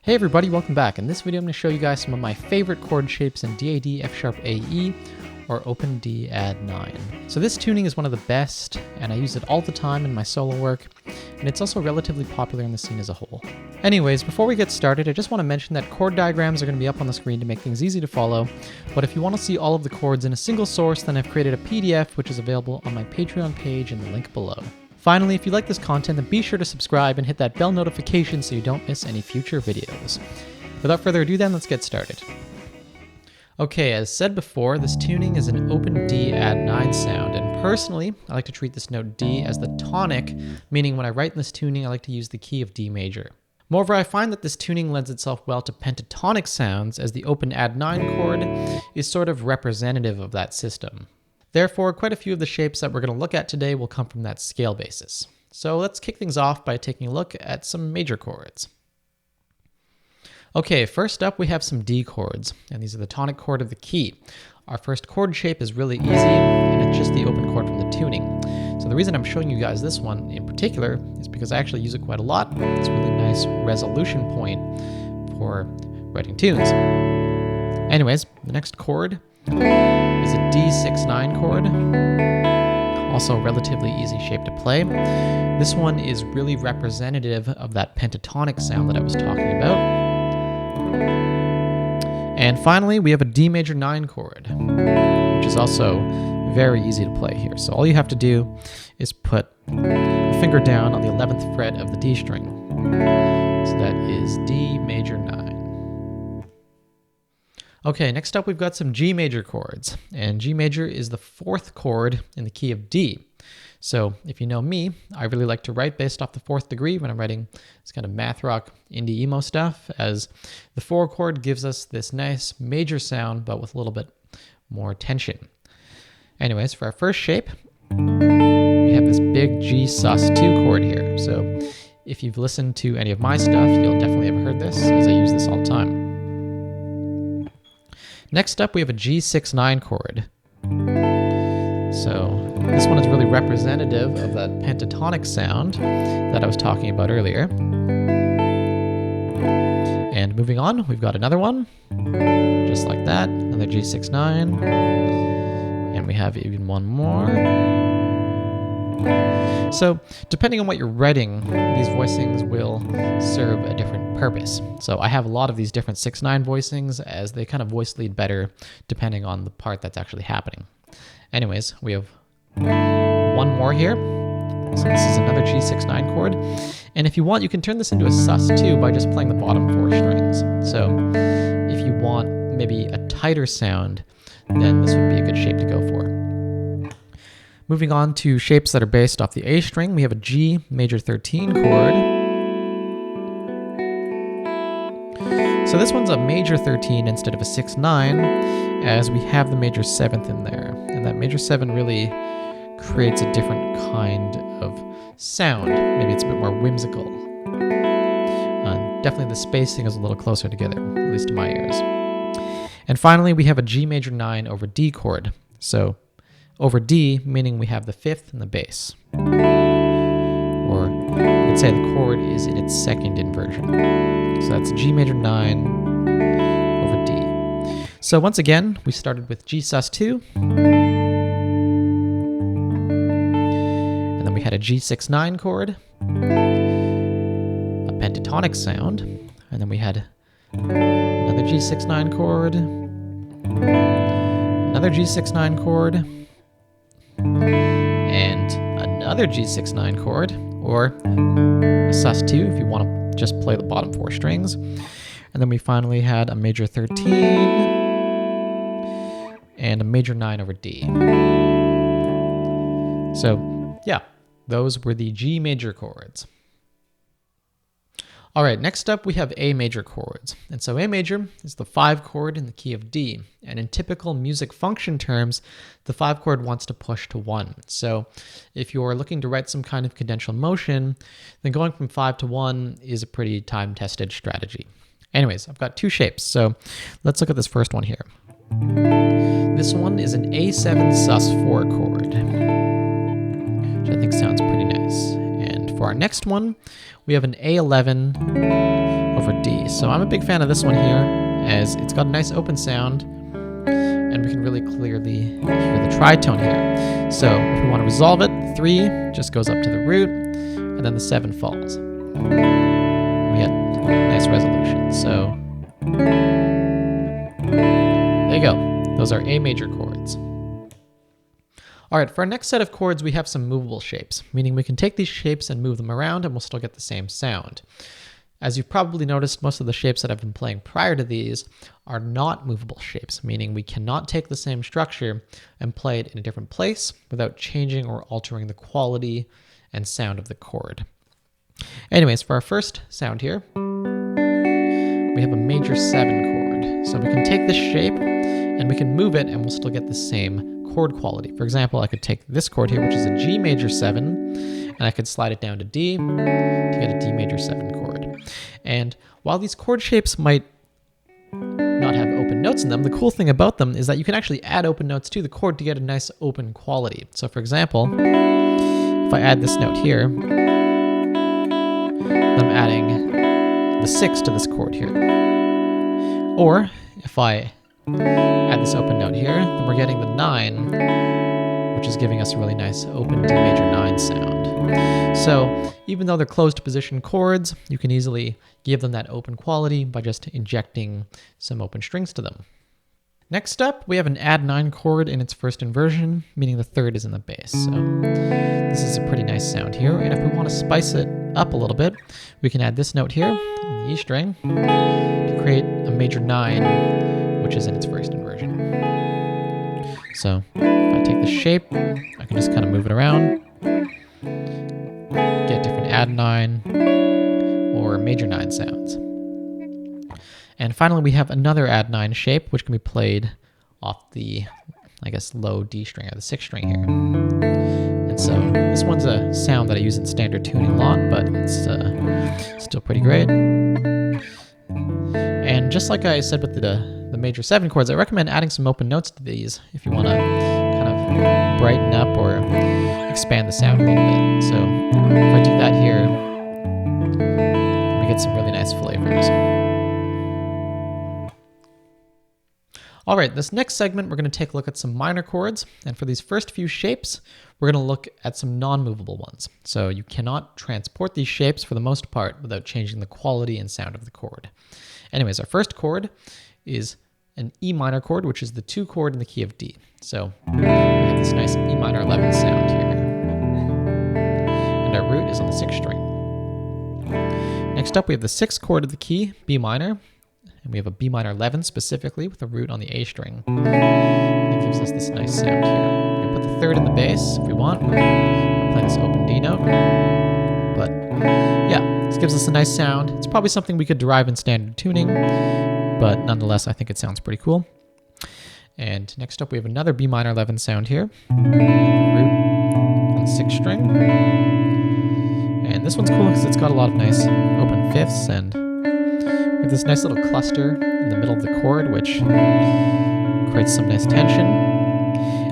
Hey everybody, welcome back. In this video I'm going to show you guys some of my favorite chord shapes in DAD, F sharp AE, or Open D Add 9. So this tuning is one of the best, and I use it all the time in my solo work, and it's also relatively popular in the scene as a whole. Anyways, before we get started, I just want to mention that chord diagrams are going to be up on the screen to make things easy to follow, but if you want to see all of the chords in a single source, then I've created a PDF which is available on my Patreon page in the link below. Finally, if you like this content, then be sure to subscribe and hit that bell notification so you don't miss any future videos. Without further ado then, let's get started. Okay, as said before, this tuning is an Open D Add 9 sound, and personally, I like to treat this note D as the tonic, meaning when I write in this tuning, I like to use the key of D major. Moreover, I find that this tuning lends itself well to pentatonic sounds, as the Open Add 9 chord is sort of representative of that system. Therefore, quite a few of the shapes that we're going to look at today will come from that scale basis. So let's kick things off by taking a look at some major chords. Okay, first up we have some D chords, and these are the tonic chord of the key. Our first chord shape is really easy, and it's just the open chord from the tuning. So the reason I'm showing you guys this one in particular is because I actually use it quite a lot. It's a really nice resolution point for writing tunes. Anyways, the next chord is a D6-9 chord, also a relatively easy shape to play. This one is really representative of that pentatonic sound that I was talking about. And finally, we have a D major 9 chord, which is also very easy to play here. So all you have to do is put a finger down on the 11th fret of the D string. So that is D major 9. Okay, next up we've got some G major chords, and G major is the 4th chord in the key of D. So if you know me, I really like to write based off the 4th degree when I'm writing this kind of math rock indie emo stuff, as the 4 chord gives us this nice major sound but with a little bit more tension. Anyways, for our first shape, we have this big G sus2 chord here. So if you've listened to any of my stuff, you'll definitely have heard this, as I use this all the time. Next up, we have a G6-9 chord. So this one is really representative of that pentatonic sound that I was talking about earlier. And moving on, we've got another one, just like that, another G6-9. And we have even one more. So depending on what you're writing, these voicings will serve a different purpose. So I have a lot of these different 6-9 voicings, as they kind of voice lead better depending on the part that's actually happening. Anyways, we have one more here. So this is another G6-9 chord. And if you want, you can turn this into a sus2 by just playing the bottom 4 strings. So if you want maybe a tighter sound, then this would be a good shape to go for. Moving on to shapes that are based off the A string, we have a G major 13 chord. So this one's a major 13 instead of a 6-9, as we have the major 7th in there. And that major 7 really creates a different kind of sound. Maybe it's a bit more whimsical. Definitely the spacing is a little closer together, at least to my ears. And finally, we have a G major 9 over D chord. So over D, meaning we have the 5th and the bass. Or you could say the chord is in its 2nd inversion. So that's G major 9 over D. So once again, we started with G sus2. And then we had a G6-9 chord, a pentatonic sound, and then we had another G6-9 chord, another G6-9 chord, and another G6-9 chord, or a sus2 if you want to just play the bottom 4 strings. And then we finally had a major 13 and a major 9 over D. So yeah, those were the G major chords. All right, next up we have A major chords. And so A major is the 5 chord in the key of D. And in typical music function terms, the 5 chord wants to push to 1. So if you're looking to write some kind of cadential motion, then going from 5 to 1 is a pretty time-tested strategy. Anyways, I've got 2 shapes. So let's look at this first one here. This one is an A7 sus4 chord, which I think sounds pretty nice. And for our next one, we have an A11 over D. So I'm a big fan of this one here, as it's got a nice open sound, and we can really clearly hear the tritone here. So if we want to resolve it, the 3 just goes up to the root, and then the 7 falls. We get nice resolution. So there you go. Those are A major chords. All right, for our next set of chords, we have some movable shapes, meaning we can take these shapes and move them around and we'll still get the same sound. As you've probably noticed, most of the shapes that I've been playing prior to these are not movable shapes, meaning we cannot take the same structure and play it in a different place without changing or altering the quality and sound of the chord. Anyways, for our first sound here, we have a major 7 chord. So we can take this shape and we can move it and we'll still get the same chord quality. For example, I could take this chord here, which is a G major 7, and I could slide it down to D to get a D major 7 chord. And while these chord shapes might not have open notes in them, the cool thing about them is that you can actually add open notes to the chord to get a nice open quality. So for example, if I add this note here, I'm adding the 6 to this chord here. Or if I add this open note here, then we're getting the 9, which is giving us a really nice open D major 9 sound. So even though they're closed position chords, you can easily give them that open quality by just injecting some open strings to them. Next up, we have an add 9 chord in its first inversion, meaning the 3rd is in the bass. So this is a pretty nice sound here. And if we want to spice it up a little bit, we can add this note here on the E string to create a major 9, which is in its first inversion. So if I take the shape, I can just kind of move it around, get different add 9 or major 9 sounds. And finally, we have another add 9 shape, which can be played off the, I guess, low D string or the 6th string here. And so this one's a sound that I use in standard tuning a lot, but it's still pretty great. And just like I said with the major 7 chords, I recommend adding some open notes to these if you want to kind of brighten up or expand the sound a little bit. So if I do that here, we get some really nice flavors. All right, this next segment, we're going to take a look at some minor chords. And for these first few shapes, we're going to look at some non-movable ones. So you cannot transport these shapes for the most part without changing the quality and sound of the chord. Anyways, our first chord is an E minor chord, which is the 2 chord in the key of D. So we have this nice E minor 11 sound here. And our root is on the 6th string. Next up, we have the 6th chord of the key, B minor. And we have a B minor 11 specifically with a root on the A string. And it gives us this nice sound here. We can put the 3rd in the bass if we want. We'll play this open D note. But yeah, this gives us a nice sound. It's probably something we could derive in standard tuning, but nonetheless, I think it sounds pretty cool. And next up, we have another B minor 11 sound here. Root on the 6th string. And this one's cool because it's got a lot of nice open fifths, and we have this nice little cluster in the middle of the chord, which creates some nice tension.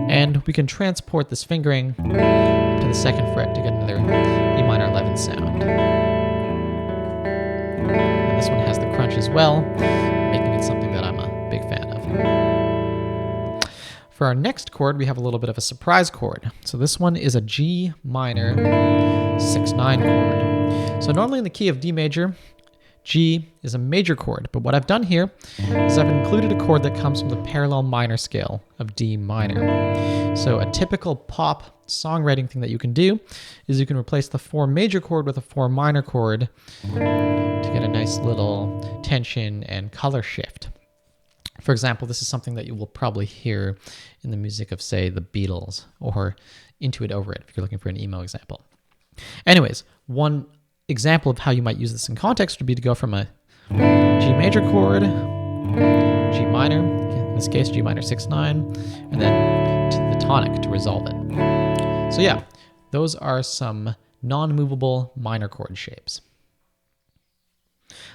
And we can transport this fingering to the 2nd fret to get another E minor 11 sound. And this one has the crunch as well, making it something that I'm a big fan of. For our next chord, we have a little bit of a surprise chord. So this one is a G minor 6/9 chord. So normally in the key of D major, G is a major chord, but what I've done here is I've included a chord that comes from the parallel minor scale of D minor. So a typical pop songwriting thing that you can do is you can replace the 4 major chord with a 4 minor chord to get a nice little tension and color shift. For example, this is something that you will probably hear in the music of, say, the Beatles or Into It Over It, if you're looking for an emo example. Anyways, one example of how you might use this in context would be to go from a G major chord, G minor, in this case G minor 6/9, and then to the tonic to resolve it. So yeah, those are some non-movable minor chord shapes.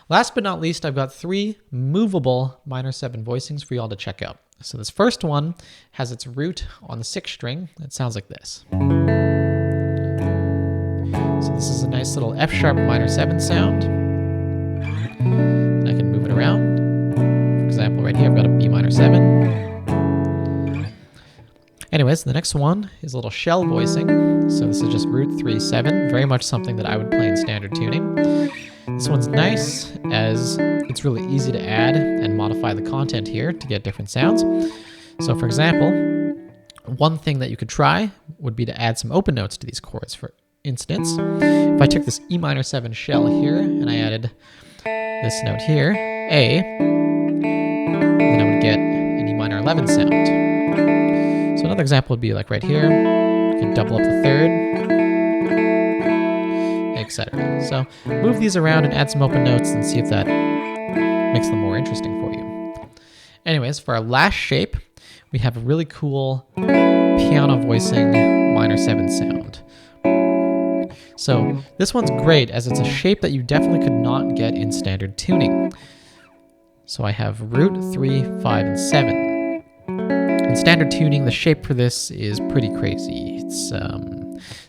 Last but not least, I've got 3 movable minor 7 voicings for you all to check out. So this first one has its root on the 6th string. It sounds like this. So this is a nice little F sharp minor 7 sound. And I can Anyways, the next one is a little shell voicing. So this is just root 3/7, very much something that I would play in standard tuning. This one's nice as it's really easy to add and modify the content here to get different sounds. So for example, one thing that you could try would be to add some open notes to these chords. For instance, if I took this E7 shell here and I added this note here, A, then I would get an E11 sound. So another example would be like right here. You can double up the third, etc. So move these around and add some open notes and see if that makes them more interesting for you. Anyways, for our last shape, we have a really cool piano voicing minor 7 sound. So this one's great as it's a shape that you definitely could not get in standard tuning. So I have root 3, 5, and 7. In standard tuning, the shape for this is pretty crazy. It's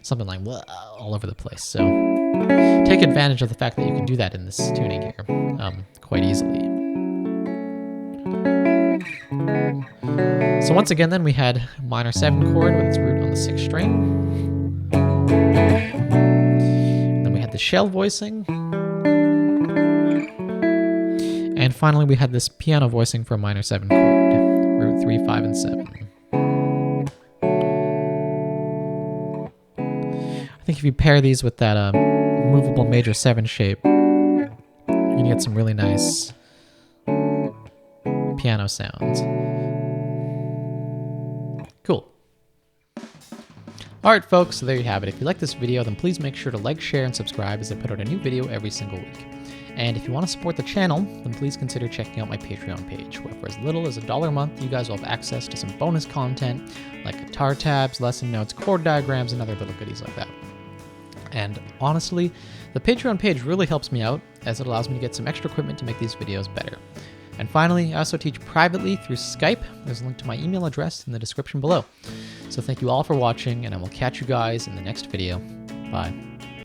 something like all over the place. So take advantage of the fact that you can do that in this tuning here quite easily. So once again, then we had minor 7 chord with its root on the 6th string. And then we had the shell voicing. And finally, we had this piano voicing for a minor 7 chord, root 3, 5, and 7. I think if you pair these with that movable major 7 shape, you can get some really nice piano sounds. Cool. Alright folks, so there you have it. If you like this video, then please make sure to like, share, and subscribe as I put out a new video every single week. And if you want to support the channel, then please consider checking out my Patreon page, where for as little as $1 a month, you guys will have access to some bonus content like guitar tabs, lesson notes, chord diagrams, and other little goodies like that. And honestly, the Patreon page really helps me out as it allows me to get some extra equipment to make these videos better. And finally, I also teach privately through Skype. There's a link to my email address in the description below. So thank you all for watching, and I will catch you guys in the next video. Bye.